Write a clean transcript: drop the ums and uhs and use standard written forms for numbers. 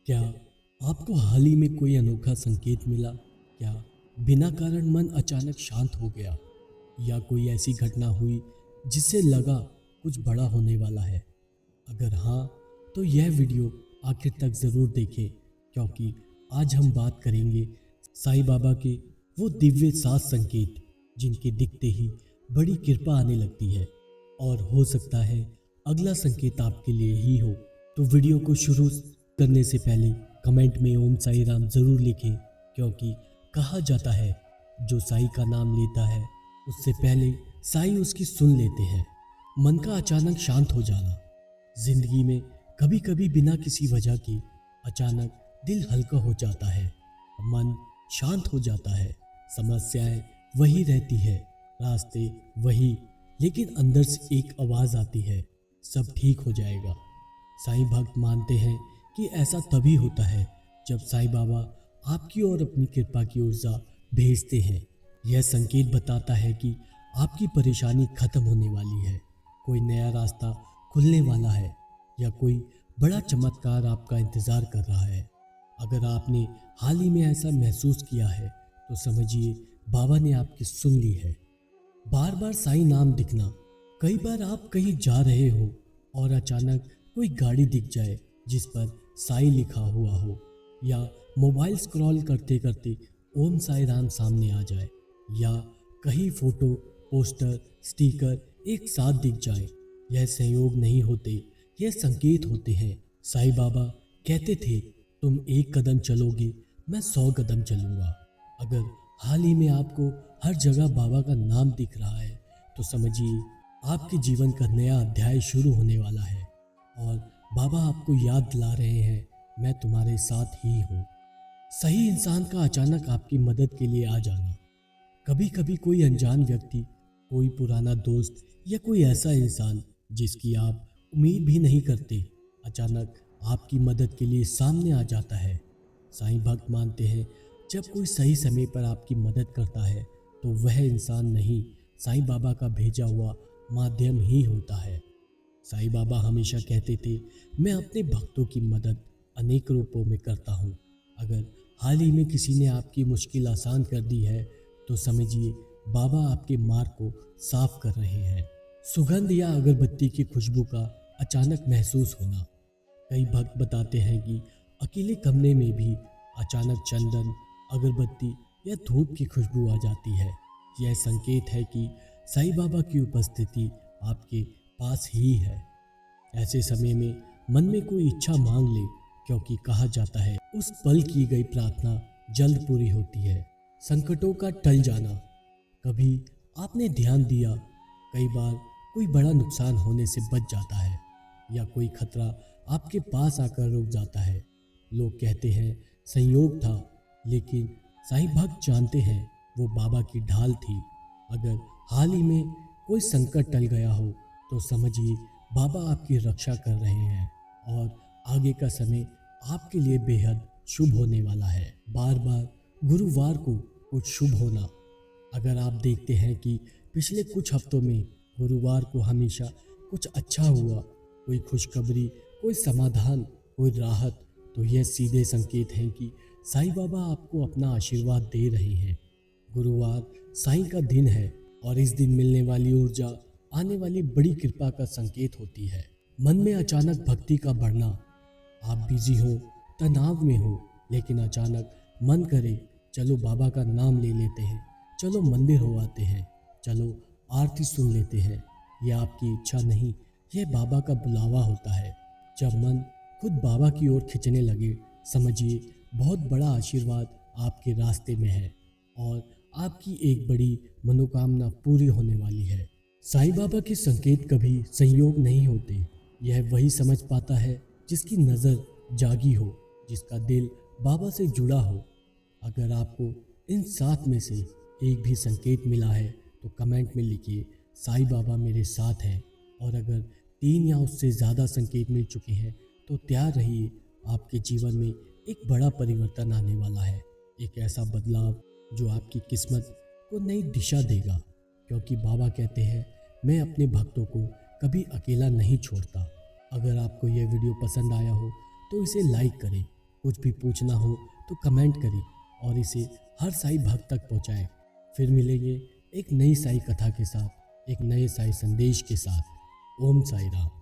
क्या आपको हाल ही में कोई अनोखा संकेत मिला? क्या बिना कारण मन अचानक शांत हो गया? या कोई ऐसी घटना हुई जिससे लगा कुछ बड़ा होने वाला है? अगर हाँ, तो यह वीडियो आखिर तक ज़रूर देखें, क्योंकि आज हम बात करेंगे साईं बाबा के वो दिव्य सात संकेत जिनके दिखते ही बड़ी कृपा आने लगती है। और हो सकता है अगला संकेत आपके लिए ही हो। तो वीडियो को शुरू करने से पहले कमेंट में ओम साई राम ज़रूर लिखें, क्योंकि कहा जाता है जो साई का नाम लेता है उससे पहले साई उसकी सुन लेते हैं। मन का अचानक शांत हो जाना। जिंदगी में कभी कभी बिना किसी वजह के अचानक दिल हल्का हो जाता है, मन शांत हो जाता है। समस्याएं वही रहती है, रास्ते वही, लेकिन अंदर से एक आवाज़ आती है, सब ठीक हो जाएगा। साईं भक्त मानते हैं कि ऐसा तभी होता है जब साईं बाबा आपकी ओर अपनी कृपा की ऊर्जा भेजते हैं। यह संकेत बताता है कि आपकी परेशानी खत्म होने वाली है, कोई नया रास्ता खुलने वाला है, या कोई बड़ा चमत्कार आपका इंतज़ार कर रहा है। अगर आपने हाल ही में ऐसा महसूस किया है तो समझिए बाबा ने आपकी सुन ली है। बार बार साईं नाम दिखना। कई बार आप कहीं जा रहे हो और अचानक कोई गाड़ी दिख जाए जिस पर साईं लिखा हुआ हो, या मोबाइल स्क्रॉल करते करते ओम साईं राम सामने आ जाए, या कहीं फोटो, पोस्टर, स्टिकर एक साथ दिख जाए। यह संयोग नहीं होते, यह संकेत होते हैं। साईं बाबा कहते थे, तुम एक कदम चलोगे, मैं 100 कदम चलूंगा। अगर हाल ही में आपको हर जगह बाबा का नाम दिख रहा है तो समझिए आपके जीवन का नया अध्याय शुरू होने वाला है। और बाबा आपको याद दिला रहे हैं, मैं तुम्हारे साथ ही हूँ। सही इंसान का अचानक आपकी मदद के लिए आ जाना। कभी कभी कोई अनजान व्यक्ति, कोई पुराना दोस्त, या कोई ऐसा इंसान जिसकी आप उम्मीद भी नहीं करते, अचानक आपकी मदद के लिए सामने आ जाता है। साईं भक्त मानते हैं जब कोई सही समय पर आपकी मदद करता है तो वह इंसान नहीं, साईं बाबा का भेजा हुआ माध्यम ही होता है। साईं बाबा हमेशा कहते थे, मैं अपने भक्तों की मदद अनेक रूपों में करता हूँ। अगर हाल ही में किसी ने आपकी मुश्किल आसान कर दी है तो समझिए बाबा आपके मार्ग को साफ कर रहे हैं। सुगंध या अगरबत्ती की खुशबू का अचानक महसूस होना। कई भक्त बताते हैं कि अकेले कमरे में भी अचानक चंदन, अगरबत्ती या धूप की खुशबू आ जाती है। यह संकेत है कि साईं बाबा की उपस्थिति आपके पास ही है। ऐसे समय में मन में कोई इच्छा मांग ले, क्योंकि कहा जाता है उस पल की गई प्रार्थना जल्द पूरी होती है। संकटों का टल जाना। कभी आपने ध्यान दिया, कई बार कोई बड़ा नुकसान होने से बच जाता है, या कोई खतरा आपके पास आकर रुक जाता है। लोग कहते हैं संयोग था, लेकिन साईं भक्त जानते हैं वो बाबा की ढाल थी। अगर हाल ही में कोई संकट टल गया हो तो समझिए बाबा आपकी रक्षा कर रहे हैं, और आगे का समय आपके लिए बेहद शुभ होने वाला है। बार बार गुरुवार को कुछ शुभ होना। अगर आप देखते हैं कि पिछले कुछ हफ्तों में गुरुवार को हमेशा कुछ अच्छा हुआ, कोई खुशखबरी, कोई समाधान, कोई राहत, तो यह सीधे संकेत हैं कि साईं बाबा आपको अपना आशीर्वाद दे रहे हैं। गुरुवार साईं का दिन है, और इस दिन मिलने वाली ऊर्जा आने वाली बड़ी कृपा का संकेत होती है। मन में अचानक भक्ति का बढ़ना। आप बिजी हो, तनाव में हो, लेकिन अचानक मन करे चलो बाबा का नाम ले लेते हैं, चलो मंदिर हो आते हैं, चलो आरती सुन लेते हैं। यह आपकी इच्छा नहीं, यह बाबा का बुलावा होता है। जब मन खुद बाबा की ओर खिंचने लगे, समझिए बहुत बड़ा आशीर्वाद आपके रास्ते में है, और आपकी एक बड़ी मनोकामना पूरी होने वाली है। साईं बाबा के संकेत कभी संयोग नहीं होते। यह वही समझ पाता है जिसकी नज़र जागी हो, जिसका दिल बाबा से जुड़ा हो। अगर आपको इन सात में से एक भी संकेत मिला है तो कमेंट में लिखिए, साईं बाबा मेरे साथ हैं। और अगर 3 या उससे ज़्यादा संकेत मिल चुके हैं तो तैयार रहिए, आपके जीवन में एक बड़ा परिवर्तन आने वाला है। एक ऐसा बदलाव जो आपकी किस्मत को नई दिशा देगा, क्योंकि बाबा कहते हैं मैं अपने भक्तों को कभी अकेला नहीं छोड़ता। अगर आपको यह वीडियो पसंद आया हो तो इसे लाइक करें, कुछ भी पूछना हो तो कमेंट करें और इसे हर साई भक्त तक पहुंचाएं। फिर मिलेंगे एक नई साई कथा के साथ, एक नए साई संदेश के साथ। ओम साई राम।